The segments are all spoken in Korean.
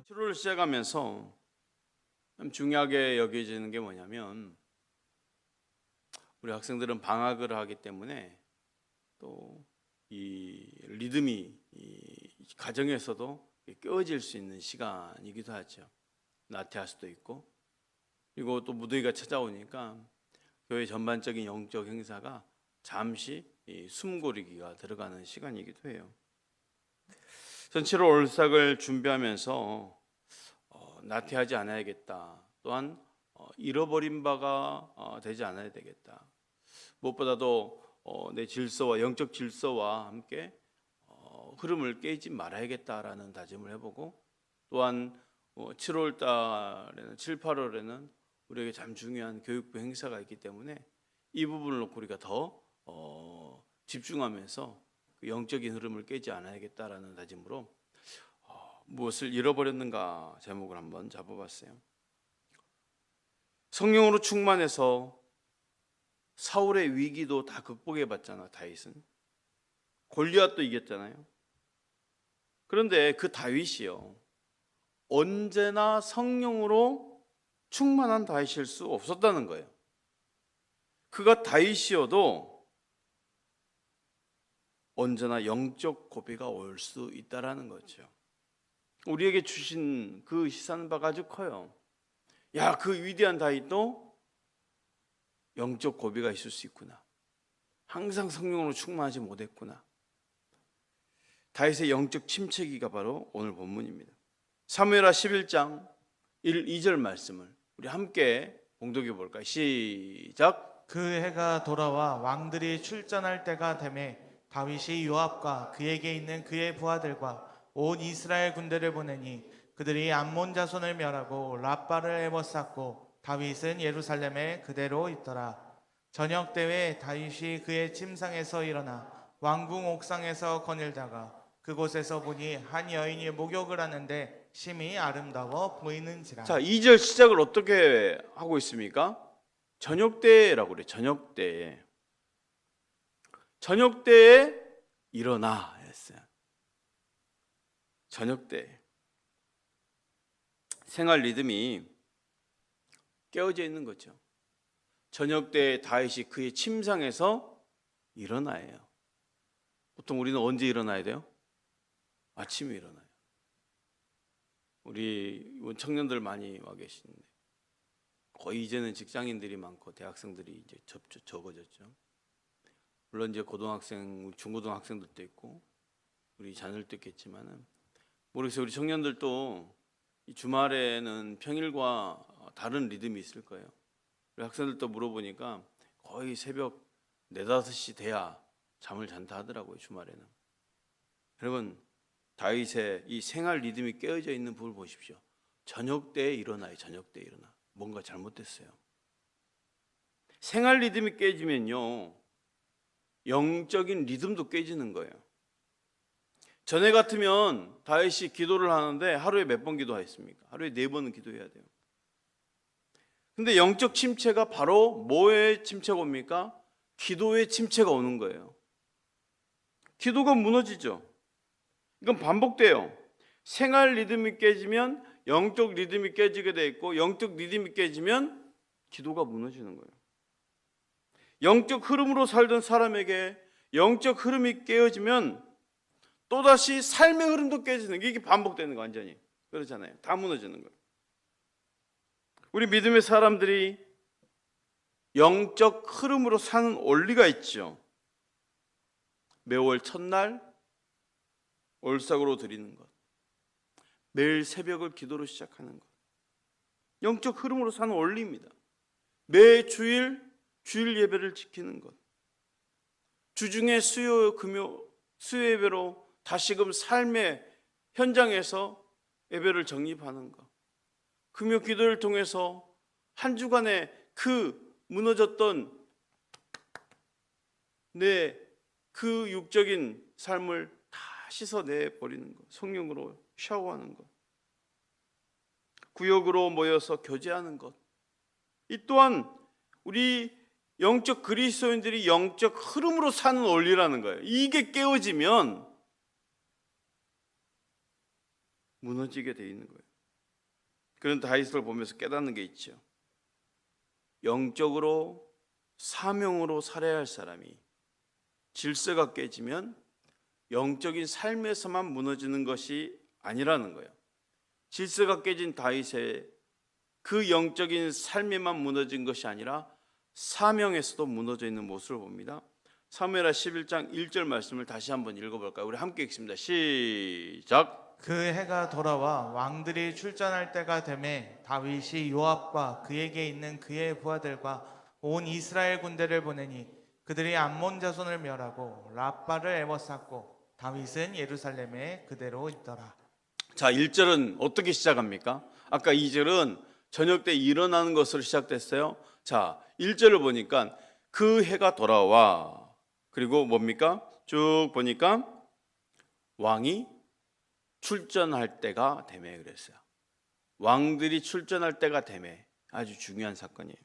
7월을 시작하면서 참 중요하게 여겨지는 게 뭐냐면, 우리 학생들은 방학을 하기 때문에 또 이 리듬이 이 가정에서도 깨어질 수 있는 시간이기도 하죠. 나태할 수도 있고, 그리고 또 무더위가 찾아오니까 교회 전반적인 영적 행사가 잠시 이 숨고르기가 들어가는 시간이기도 해요. 전 7월 올삭을 준비하면서 나태하지 않아야겠다. 또한 잃어버린 바가 되지 않아야 되겠다. 무엇보다도 내 질서와 영적 질서와 함께 흐름을 깨지 말아야겠다라는 다짐을 해보고, 또한 7월 달에는 7, 8월에는 우리에게 참 중요한 교육부 행사가 있기 때문에 이 부분을 놓고 우리가 더 집중하면서 그 영적인 흐름을 깨지 않아야겠다라는 다짐으로 무엇을 잃어버렸는가 제목을 한번 잡아봤어요. 성령으로 충만해서 사울의 위기도 다 극복해봤잖아. 다윗은 골리앗도 이겼잖아요. 그런데 그 다윗이요, 언제나 성령으로 충만한 다윗일 수 없었다는 거예요. 그가 다윗이어도 언제나 영적 고비가 올 수 있다라는 거죠. 우리에게 주신 그 시사는 바가 아주 커요. 야, 그 위대한 다윗도 영적 고비가 있을 수 있구나. 항상 성령으로 충만하지 못했구나. 다윗의 영적 침체기가 바로 오늘 본문입니다. 사무엘하 11장 1, 2절 말씀을 우리 함께 봉독해 볼까요? 시작. 그 해가 돌아와 왕들이 출전할 때가 되매 다윗이 요압과 그에게 있는 그의 부하들과 온 이스라엘 군대를 보내니 그들이 암몬 자손을 멸하고 라빠를 애워쌌고 다윗은 예루살렘에 그대로 있더라. 저녁 때에 다윗이 그의 침상에서 일어나 왕궁 옥상에서 거닐다가 그곳에서 보니 한 여인이 목욕을 하는데 심히 아름다워 보이는지라. 자, 2절 시작을 어떻게 하고 있습니까? 저녁 때라고 그래요. 저녁 때에. 저녁 때에 일어나 했어요. 저녁 때. 생활 리듬이 깨어져 있는 거죠. 저녁 때 다윗이 그의 침상에서 일어나요. 보통 우리는 언제 일어나야 돼요? 아침에 일어나요. 우리 청년들 많이 와 계시는데 거의 이제는 직장인들이 많고 대학생들이 이제 적어졌죠. 물론 이제 고등학생, 중고등학생들도 있고 우리 자녀들도 있겠지만은 모르겠어요. 우리 청년들도 이 주말에는 평일과 다른 리듬이 있을 거예요. 우리 학생들도 물어보니까 거의 새벽 4, 5시 돼야 잠을 잔다 하더라고요. 주말에는. 여러분, 다윗의 이 생활 리듬이 깨어져 있는 부분을 보십시오. 저녁 때에 일어나요. 저녁 때에 일어나. 뭔가 잘못됐어요. 생활 리듬이 깨지면요, 영적인 리듬도 깨지는 거예요. 전에 같으면 다윗이 기도를 하는데 하루에 몇 번 기도했습니까? 하루에 4번은 기도해야 돼요. 근데 영적 침체가 바로 뭐의 침체가 옵니까? 기도의 침체가 오는 거예요. 기도가 무너지죠. 이건 반복돼요. 생활 리듬이 깨지면 영적 리듬이 깨지게 돼 있고, 영적 리듬이 깨지면 기도가 무너지는 거예요. 영적 흐름으로 살던 사람에게 영적 흐름이 깨어지면 또다시 삶의 흐름도 깨지는 게, 이게 반복되는 거. 완전히 그렇잖아요. 다 무너지는 거예요. 우리 믿음의 사람들이 영적 흐름으로 사는 원리가 있죠. 매월 첫날 올삭으로 드리는 것, 매일 새벽을 기도로 시작하는 것, 영적 흐름으로 사는 원리입니다. 매 주일 예배를 지키는 것, 주중에 수요 예배로 다시금 삶의 현장에서 예배를 정립하는 것, 금요 기도를 통해서 한 주간의 그 무너졌던 내 그 육적인 삶을 다 씻어내 버리는 것, 성령으로 샤워하는 것, 구역으로 모여서 교제하는 것, 이 또한 우리 영적 그리스도인들이 영적 흐름으로 사는 원리라는 거예요. 이게 깨어지면 무너지게 돼 있는 거예요. 그런 다윗을 보면서 깨닫는 게 있죠. 영적으로 사명으로 살아야 할 사람이 질서가 깨지면 영적인 삶에서만 무너지는 것이 아니라는 거예요. 질서가 깨진 다윗의 그 영적인 삶에만 무너진 것이 아니라 사명에서도 무너져 있는 모습을 봅니다. 사무엘하 11장 1절 말씀을 다시 한번 읽어볼까요? 우리 함께 읽습니다. 시작. 그 해가 돌아와 왕들이 출전할 때가 되매 다윗이 요압과 그에게 있는 그의 부하들과 온 이스라엘 군대를 보내니 그들이 암몬 자손을 멸하고 라빠를 에워쌌고 다윗은 예루살렘에 그대로 있더라. 자, 1절은 어떻게 시작합니까? 아까 2절은 저녁 때 일어나는 것으로 시작됐어요. 자, 1절을 보니까 그 해가 돌아와, 그리고 뭡니까? 쭉 보니까 왕이 출전할 때가 되매 그랬어요. 왕들이 출전할 때가 되매. 아주 중요한 사건이에요.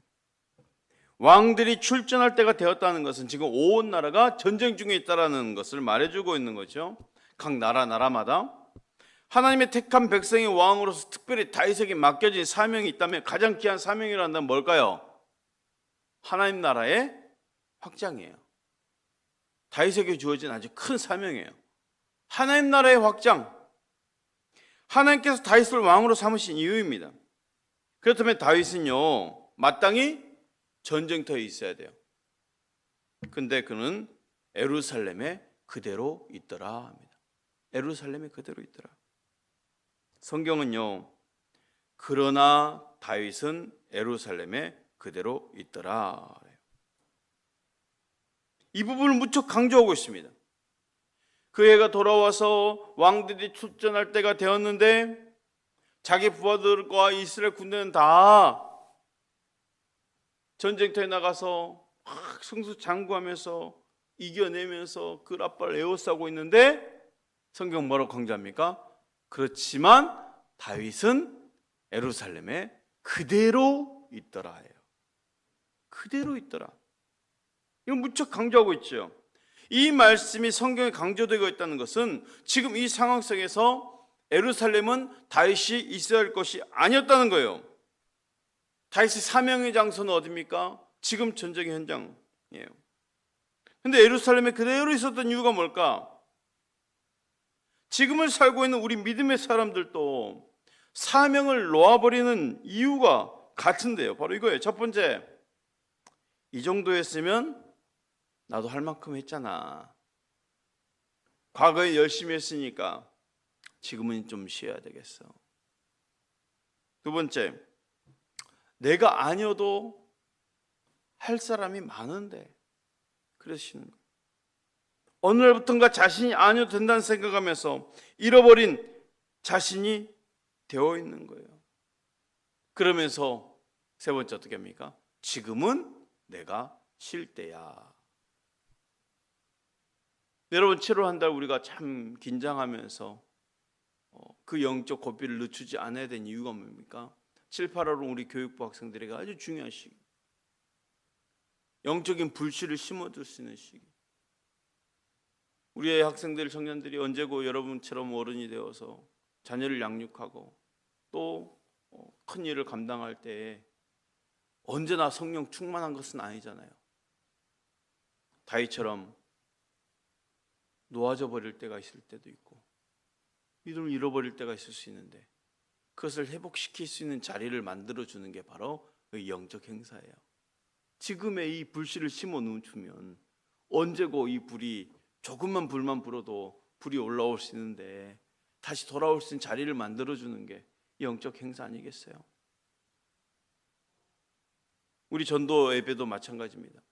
왕들이 출전할 때가 되었다는 것은 지금 온 나라가 전쟁 중에 있다는 것을 말해주고 있는 거죠. 각 나라마다 하나님의 택한 백성의 왕으로서 특별히 다윗에게 맡겨진 사명이 있다면 가장 귀한 사명이란다면 뭘까요? 하나님 나라의 확장이에요. 다윗에게 주어진 아주 큰 사명이에요. 하나님 나라의 확장. 하나님께서 다윗을 왕으로 삼으신 이유입니다. 그렇다면 다윗은요, 마땅히 전쟁터에 있어야 돼요. 근데 그는 예루살렘에 그대로 있더라 합니다. 예루살렘에 그대로 있더라. 성경은요, 그러나 다윗은 예루살렘에 그대로 있더라. 이 부분을 무척 강조하고 있습니다. 그 해가 돌아와서 왕들이 출전할 때가 되었는데 자기 부하들과 이스라엘 군대는 다 전쟁터에 나가서 막 승수장구하면서 이겨내면서 그 라빠를 에워싸고 있는데 성경 뭐라고 강조합니까? 그렇지만 다윗은 예루살렘에 그대로 있더라 해요. 그대로 있더라. 이건 무척 강조하고 있죠. 이 말씀이 성경에 강조되고 있다는 것은 지금 이 상황 속에서 예루살렘은 다윗이 있어야 할 것이 아니었다는 거예요. 다윗의 사명의 장소는 어디입니까? 지금 전쟁의 현장이에요. 근데 예루살렘에 그대로 있었던 이유가 뭘까? 지금을 살고 있는 우리 믿음의 사람들도 사명을 놓아버리는 이유가 같은데요. 바로 이거예요. 첫 번째, 이 정도 했으면 나도 할 만큼 했잖아. 과거에 열심히 했으니까 지금은 좀 쉬어야 되겠어. 두 번째, 내가 아니어도 할 사람이 많은데 그래서 쉬는 거예요. 어느 날부턴가 자신이 아니어도 된다는 생각하면서 잃어버린 자신이 되어 있는 거예요. 그러면서 세 번째 어떻게 합니까? 지금은 내가 쉴 때야. 여러분 7월 한 달 우리가 참 긴장하면서 그 영적 고삐를 늦추지 않아야 되는 이유가 뭡니까? 7, 8월은 우리 교육부 학생들에게 아주 중요한 시기, 영적인 불씨를 심어줄 수 있는 시기. 우리의 학생들, 청년들이 언제고 여러분처럼 어른이 되어서 자녀를 양육하고 또 큰 일을 감당할 때 언제나 성령 충만한 것은 아니잖아요. 다윗처럼 놓아져 버릴 때가 있을 때도 있고 믿음을 잃어버릴 때가 있을 수 있는데 그것을 회복시킬 수 있는 자리를 만들어주는 게 바로 그 영적 행사예요. 지금의 이 불씨를 심어 놓으면 언제고 이 불이 조금만 불만 불어도 불이 올라올 수 있는데 다시 돌아올 수 있는 자리를 만들어주는 게 영적 행사 아니겠어요? 우리 전도 예배도 마찬가지입니다.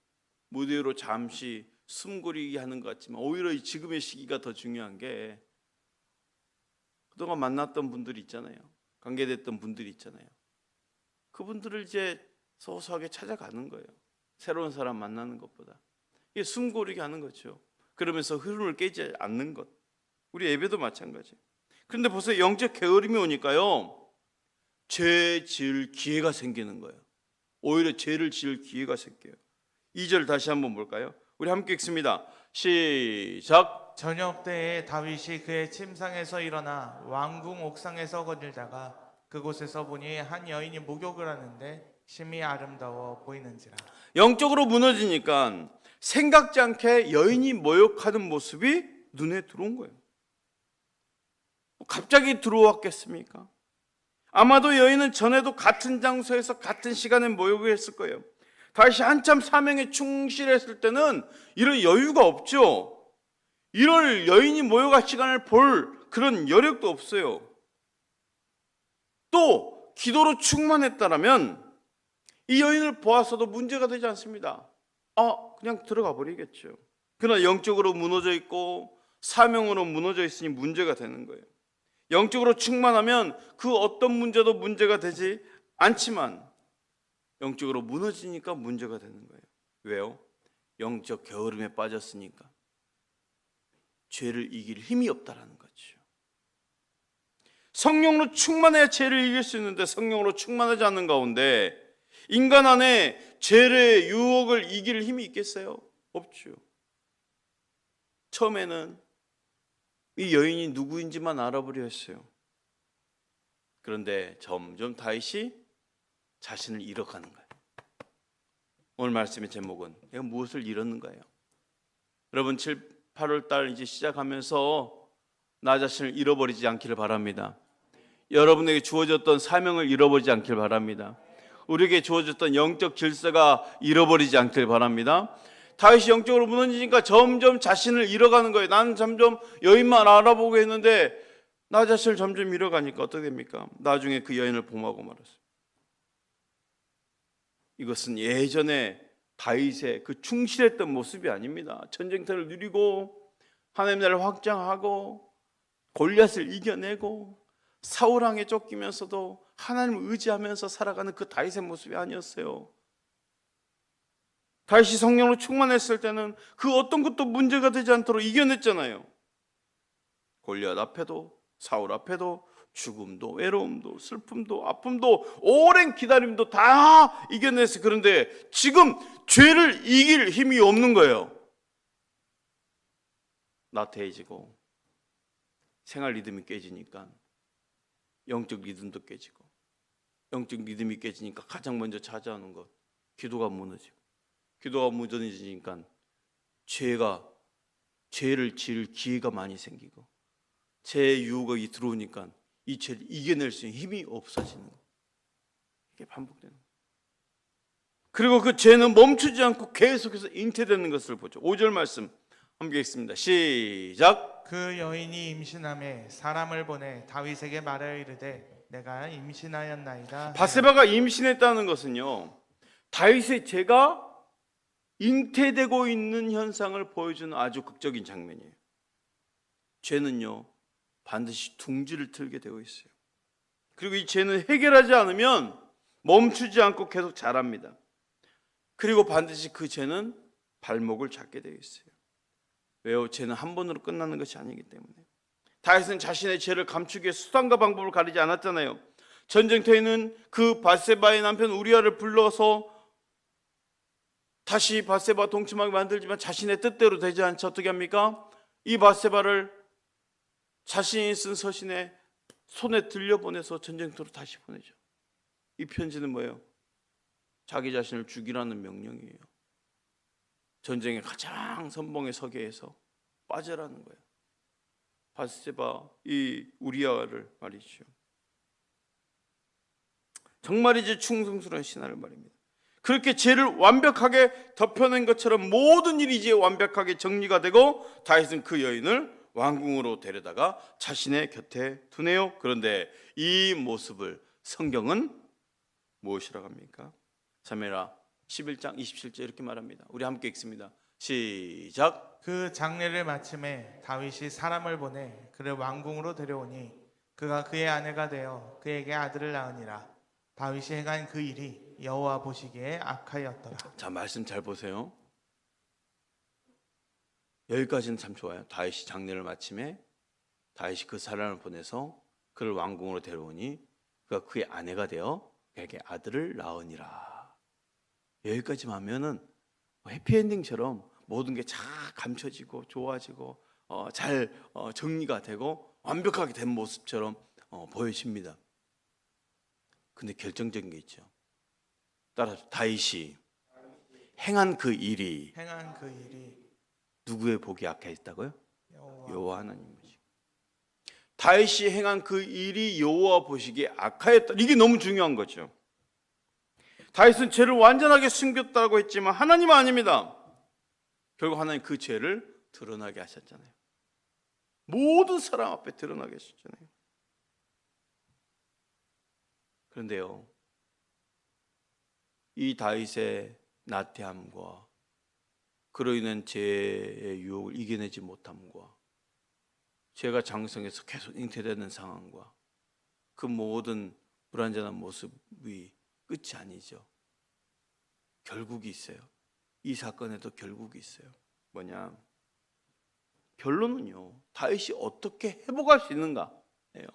무대 위로 잠시 숨고르기 하는 것 같지만 오히려 지금의 시기가 더 중요한 게 그동안 만났던 분들이 있잖아요. 관계됐던 분들이 있잖아요. 그분들을 이제 소소하게 찾아가는 거예요. 새로운 사람 만나는 것보다. 이게 숨고르기 하는 거죠. 그러면서 흐름을 깨지 않는 것. 우리 예배도 마찬가지. 그런데 벌써 영적 게으름이 오니까요. 죄 지을 기회가 생기는 거예요. 오히려 죄를 지을 기회가 생겨요. 2절 다시 한번 볼까요? 우리 함께 읽습니다. 시작. 저녁 때에 다윗이 그의 침상에서 일어나 왕궁 옥상에서 거닐다가 그곳에서 보니 한 여인이 목욕을 하는데 심히 아름다워 보이는지라. 영적으로 무너지니까 생각지 않게 여인이 모욕하는 모습이 눈에 들어온 거예요. 갑자기 들어왔겠습니까? 아마도 여인은 전에도 같은 장소에서 같은 시간에 모욕을 했을 거예요. 다시 한참 사명에 충실했을 때는 이런 여유가 없죠. 이럴 여인이 모욕할 시간을 볼 그런 여력도 없어요. 또 기도로 충만했다라면 이 여인을 보았어도 문제가 되지 않습니다. 그냥 들어가 버리겠죠. 그러나 영적으로 무너져 있고 사명으로 무너져 있으니 문제가 되는 거예요. 영적으로 충만하면 그 어떤 문제도 문제가 되지 않지만 영적으로 무너지니까 문제가 되는 거예요. 왜요? 영적 게으름에 빠졌으니까. 죄를 이길 힘이 없다라는 거죠. 성령으로 충만해야 죄를 이길 수 있는데 성령으로 충만하지 않는 가운데 인간 안에 죄의 유혹을 이길 힘이 있겠어요? 없죠. 처음에는 이 여인이 누구인지만 알아보려 했어요. 그런데 점점 다윗이 자신을 잃어가는 거예요. 오늘 말씀의 제목은 내가 무엇을 잃었는가요? 여러분 7, 8월 달 이제 시작하면서 나 자신을 잃어버리지 않기를 바랍니다. 여러분에게 주어졌던 사명을 잃어버리지 않길 바랍니다. 우리에게 주어졌던 영적 질서가 잃어버리지 않길 바랍니다. 다윗이 영적으로 무너지니까 점점 자신을 잃어가는 거예요. 나는 점점 여인만 알아보고 했는데 나 자신을 점점 잃어가니까 어떻게 됩니까? 나중에 그 여인을 범하고 말았어요. 이것은 예전에 다윗의 그 충실했던 모습이 아닙니다. 전쟁터를 누리고 하나님 나라를 확장하고 골리앗을 이겨내고 사울왕에 쫓기면서도 하나님을 의지하면서 살아가는 그 다윗의 모습이 아니었어요. 다윗이 성령으로 충만했을 때는 그 어떤 것도 문제가 되지 않도록 이겨냈잖아요. 골리앗 앞에도 사울 앞에도 죽음도 외로움도 슬픔도 아픔도 오랜 기다림도 다 이겨냈어요. 그런데 지금 죄를 이길 힘이 없는 거예요. 나태해지고 생활 리듬이 깨지니까 영적 리듬도 깨지고 영적 리듬이 깨지니까 가장 먼저 찾아오는 것 기도가 무너지고 기도가 무너지니까 죄를 지을 기회가 많이 생기고 죄의 유혹이 들어오니까 이 죄를 이겨낼 수 있는 힘이 없어지는 거예요. 이게 반복되는 거예요. 그리고 그 죄는 멈추지 않고 계속해서 잉태되는 것을 보죠. 5절 말씀 함께 읽습니다. 시작. 그 여인이 임신함에 사람을 보내 다윗에게 말하여 이르되 내가 임신하였나이다. 바세바가 임신했다는 것은요, 다윗의 죄가 잉태되고 있는 현상을 보여주는 아주 극적인 장면이에요. 죄는요 반드시 둥지를 틀게 되어 있어요. 그리고 이 죄는 해결하지 않으면 멈추지 않고 계속 자랍니다. 그리고 반드시 그 죄는 발목을 잡게 되어 있어요. 왜요? 죄는 한 번으로 끝나는 것이 아니기 때문에. 다윗은 자신의 죄를 감추기 위해 수단과 방법을 가리지 않았잖아요. 전쟁터에는 그 바세바의 남편 우리아를 불러서 다시 바세바 동침하게 만들지만 자신의 뜻대로 되지 않지 어떻게 합니까? 이 바세바를 자신이 쓴 서신에 손에 들려보내서 전쟁터로 다시 보내죠. 이 편지는 뭐예요? 자기 자신을 죽이라는 명령이에요. 전쟁의 가장 선봉에 서게 해서 빠져라는 거예요. 바세바 이 우리아를 말이죠. 정말 이제 충성스러운 신하를 말입니다. 그렇게 죄를 완벽하게 덮여낸 것처럼 모든 일이 이제 완벽하게 정리가 되고 다윗은 그 여인을 왕궁으로 데려다가 자신의 곁에 두네요. 그런데 이 모습을 성경은 무엇이라고 합니까? 사무엘하 11장 27절 이렇게 말합니다. 우리 함께 읽습니다. 시작. 그 장례를 마침에 다윗이 사람을 보내 그를 왕궁으로 데려오니 그가 그의 아내가 되어 그에게 아들을 낳으니라. 다윗이 행한 그 일이 여호와 보시기에 악하였더라. 자, 말씀 잘 보세요. 여기까지는 참 좋아요. 다윗이 장례를 마침에 다윗이 그 사람을 보내서 그를 왕궁으로 데려오니 그가 그의 아내가 되어 그에게 아들을 낳으니라. 여기까지만 하면은 해피엔딩처럼 모든 게 잘 감춰지고 좋아지고 잘 정리가 되고 완벽하게 된 모습처럼 보여집니다. 근데 결정적인 게 있죠. 따라서 다윗이 행한 그 일이 누구의 보기 악했다고요? 여호와 하나님 보시기. 다윗이 행한 그 일이 여호와 보시기에 악하였다. 이게 너무 중요한 거죠. 다윗은 죄를 완전하게 숨겼다고 했지만 하나님은 아닙니다. 결국 하나님 그 죄를 드러나게 하셨잖아요. 모든 사람 앞에 드러나게 하셨잖아요. 그런데요, 이 다윗의 나태함과 그로 인한 죄의 유혹을 이겨내지 못함과 죄가 장성해서 계속 잉태되는 상황과 그 모든 불완전한 모습이 끝이 아니죠. 결국이 있어요. 이 사건에도 결국이 있어요. 뭐냐? 결론은요, 다윗이 어떻게 회복할 수 있는가예요.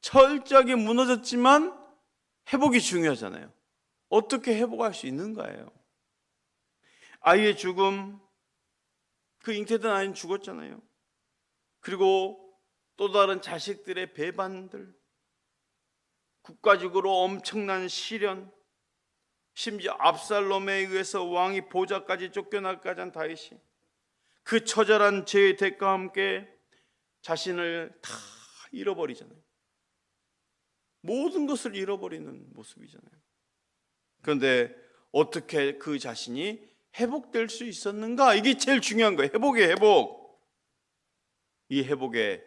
철저하게 무너졌지만 회복이 중요하잖아요. 어떻게 회복할 수 있는가예요. 아이의 죽음, 그 잉태된 아이는 죽었잖아요. 그리고 또 다른 자식들의 배반들, 국가적으로 엄청난 시련, 심지어 압살롬에 의해서 왕이 보좌까지 쫓겨나기까지 한 다윗이 그 처절한 죄의 대가와 함께 자신을 다 잃어버리잖아요. 모든 것을 잃어버리는 모습이잖아요. 그런데 어떻게 그 자신이 회복될 수 있었는가? 이게 제일 중요한 거예요. 회복의 회복. 이 회복의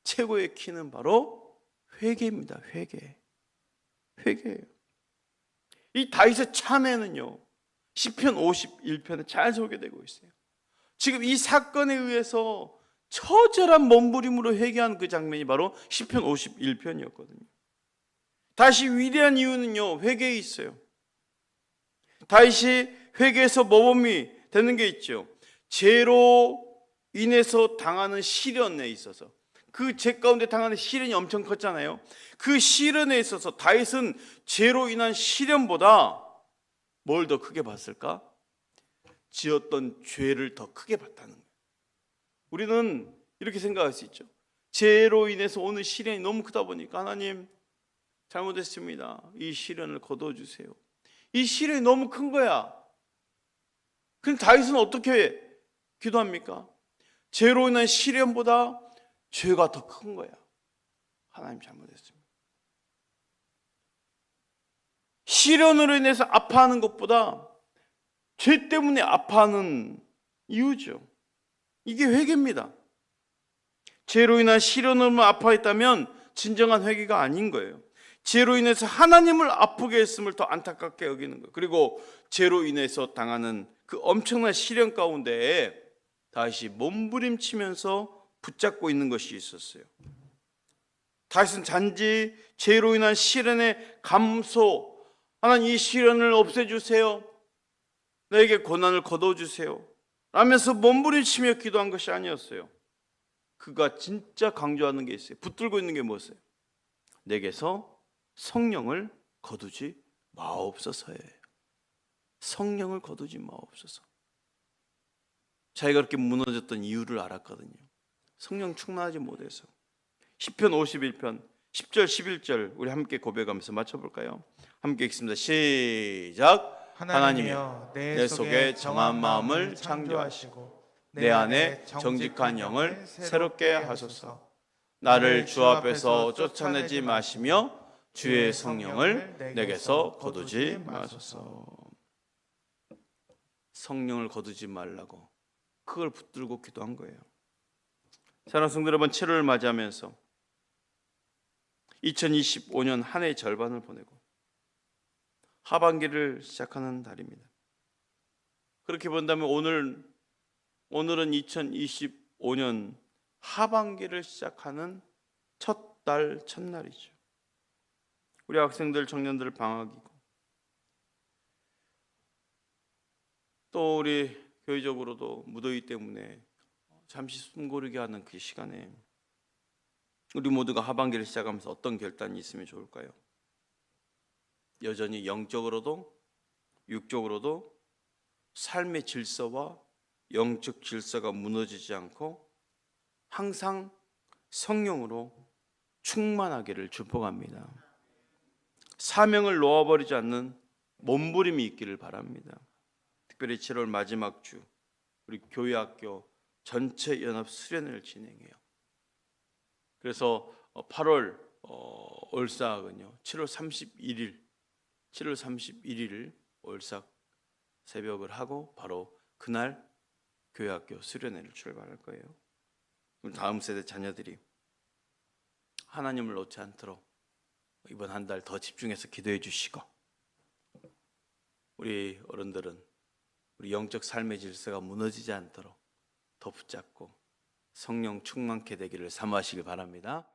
최고의 키는 바로 회개입니다. 회개예요. 이 다윗의 참회는요, 시편 51편에 잘 소개되고 있어요. 지금 이 사건에 의해서 처절한 몸부림으로 회개한 그 장면이 바로 시편 51편이었거든요. 다윗이 위대한 이유는요, 회개에 있어요. 다윗이 회개에서 모범이 되는 게 있죠. 죄로 인해서 당하는 시련에 있어서, 그 죄 가운데 당하는 시련이 엄청 컸잖아요. 그 시련에 있어서 다윗은 죄로 인한 시련보다 뭘 더 크게 봤을까? 지었던 죄를 더 크게 봤다는 거예요. 우리는 이렇게 생각할 수 있죠. 죄로 인해서 오는 시련이 너무 크다 보니까 하나님 잘못했습니다. 이 시련을 거둬주세요. 이 시련이 너무 큰 거야. 그럼 다윗은 어떻게 기도합니까? 죄로 인한 시련보다 죄가 더 큰 거야. 하나님 잘못했습니다. 시련으로 인해서 아파하는 것보다 죄 때문에 아파하는 이유죠. 이게 회개입니다. 죄로 인한 시련으로만 아파했다면 진정한 회개가 아닌 거예요. 죄로 인해서 하나님을 아프게 했음을 더 안타깝게 여기는 거예요. 그리고 죄로 인해서 당하는 그 엄청난 시련 가운데에 다시 몸부림치면서 붙잡고 있는 것이 있었어요. 다윗은 단지 죄로 인한 시련의 감소, 하나님 이 시련을 없애주세요, 나에게 고난을 거둬주세요 라면서 몸부림치며 기도한 것이 아니었어요. 그가 진짜 강조하는 게 있어요. 붙들고 있는 게 무엇이에요? 내게서 성령을 거두지 마옵소서예요. 성령을 거두지 마옵소서. 자기가 그렇게 무너졌던 이유를 알았거든요. 성령 충만하지 못해서. 시편 51편 10절 11절 우리 함께 고백하면서 맞춰볼까요? 함께 읽습니다. 시작. 하나님이여 내 속에 정한 마음을 창조하시고 내 안에 정직한 영을 새롭게 하소서. 나를 주 앞에서 쫓아내지 마시며 주의 성령을 내게서 거두지 마소서. 성령을 거두지 말라고 그걸 붙들고 기도한 거예요. 사랑하는 성도 여러분, 7월을 맞이하면서 2025년 한 해의 절반을 보내고 하반기를 시작하는 달입니다. 그렇게 본다면 오늘은 2025년 하반기를 시작하는 첫날이죠. 우리 학생들, 청년들 방학이고 또 우리 교회적으로도 무더위 때문에 잠시 숨고르게 하는 그 시간에 우리 모두가 하반기를 시작하면서 어떤 결단이 있으면 좋을까요? 여전히 영적으로도 육적으로도 삶의 질서와 영적 질서가 무너지지 않고 항상 성령으로 충만하기를 축복합니다. 사명을 놓아버리지 않는 몸부림이 있기를 바랍니다. 특별히 7월 마지막 주 우리 교회학교 전체 연합 수련회를 진행해요. 그래서 8월 올사학은요 7월 31일 올삭 새벽을 하고 바로 그날 교회학교 수련회를 출발할 거예요. 우리 다음 세대 자녀들이 하나님을 놓지 않도록 이번 한 달 더 집중해서 기도해 주시고, 우리 어른들은 우리 영적 삶의 질서가 무너지지 않도록 더 붙잡고 성령 충만케 되기를 사모하시길 바랍니다.